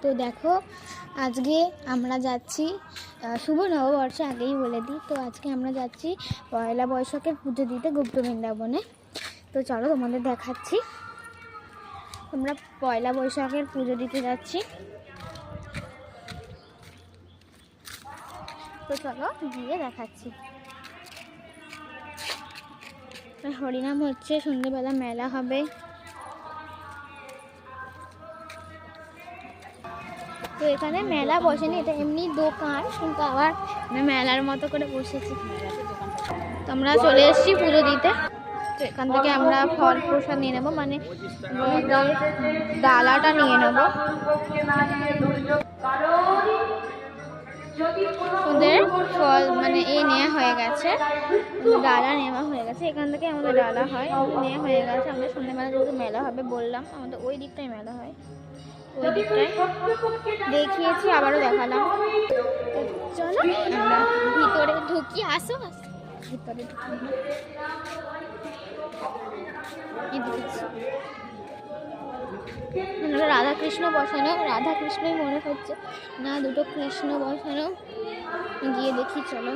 তো দেখো আজকে আমরা যাচ্ছি শুভ নববর্ষে, আগেই বলে দিই। তো আজকে আমরা যাচ্ছি পয়লা বৈশাখের পুজো দিতে গুপ্ত বৃন্দাবনে। তো চলো তোমাদের দেখাচ্ছি, আমরা পয়লা বৈশাখের পুজো দিতে যাচ্ছি। তো চলো গিয়ে দেখাচ্ছি। হরিনাম হচ্ছে, সন্ধ্যেবেলা মেলা হবে। তো এখানে মেলা বসেনি, এটা এমনি দোকান, কিন্তু আবার মেলার মতো করে বসেছি। তো আমরা চলে এসেছি পুজো দিতে। তো এখান থেকে আমরা ফল প্রসাদ নিয়ে নেবো, মানে ডালাটা নিয়ে নেবো। ওদের ফল মানে নেওয়া হয়ে গেছে, ডালা নেওয়া হয়ে গেছে। এখান থেকে আমাদের ডালা হয়, নেওয়া হয়ে গেছে। আমাদের সন্ধ্যেবেলা যেহেতু মেলা হবে বললাম, আমাদের ওই দিকটাই মেলা হয়, ওই দিকটায় দেখিয়েছি, আবারও দেখালাম। চলো আমরা ভিতরে ঢুকি, আসো ভিতরে ঢুকি। রাধা কৃষ্ণ বসানো, রাধা কৃষ্ণই মনে হচ্ছে না, দুটো কৃষ্ণ বসানো। গিয়ে দেখি চলো।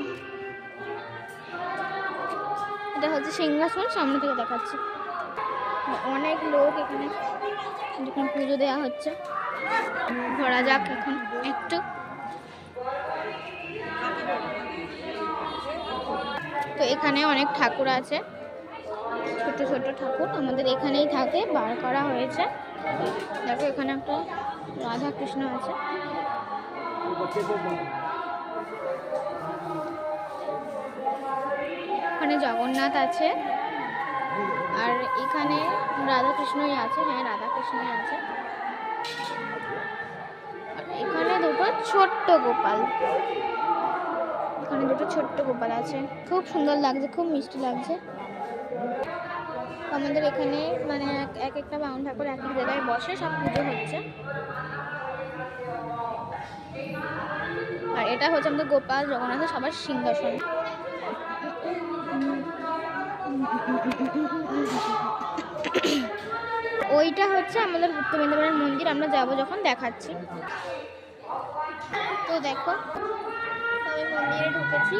এটা হচ্ছে সিংহাসন, সামনে থেকে দেখাচ্ছি। অনেক লোক এখানে যখন পুজো দেওয়া হচ্ছে। ঘোরা যাক এখন একটু। তো এখানে অনেক ঠাকুর আছে, ছোট ছোট ঠাকুর আমাদের এখানেই থাকে, বার করা হয়েছে। দেখো এখানে একটা রাধা কৃষ্ণ আছে। এখানে জগন্নাথ আছে, আর এখানে রাধা কৃষ্ণই আছে। হ্যাঁ, রাধা কৃষ্ণই আছে। এখানে দুটো ছোট্ট গোপাল, এখানে দুটো ছোট্ট গোপাল আছে। খুব সুন্দর লাগছে, খুব মিষ্টি লাগছে। আমাদের এখানে মানে এক একটা বাউন ঠাকুর এক এক জায়গায় বসে, সব পুজো হচ্ছে। আর এটা হচ্ছে আমাদের গোপাল জগন্নাথের সবার সিংহাসন। ওইটা হচ্ছে আমাদের গুপ্ত বৃন্দাবনের মন্দির, আমরা যাবো যখন দেখাচ্ছি। তো দেখো আমি মন্দিরে ঢুকেছি,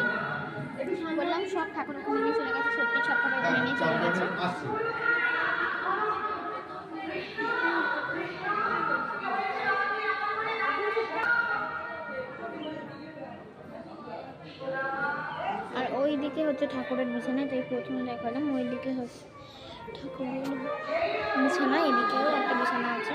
বললাম সব ঠাকুর ওখানে নিয়ে চলে গেছে, সত্যি সব ঠাকুর ওখানে নিয়ে চলে গেছে। আর ওই দিকে হচ্ছে ঠাকুরের বিছানা, তাই প্রথমে দেখালাম। ওই দিকে হচ্ছে ঠাকুরের বিছানা, এদিকেও একটা বিছানা আছে।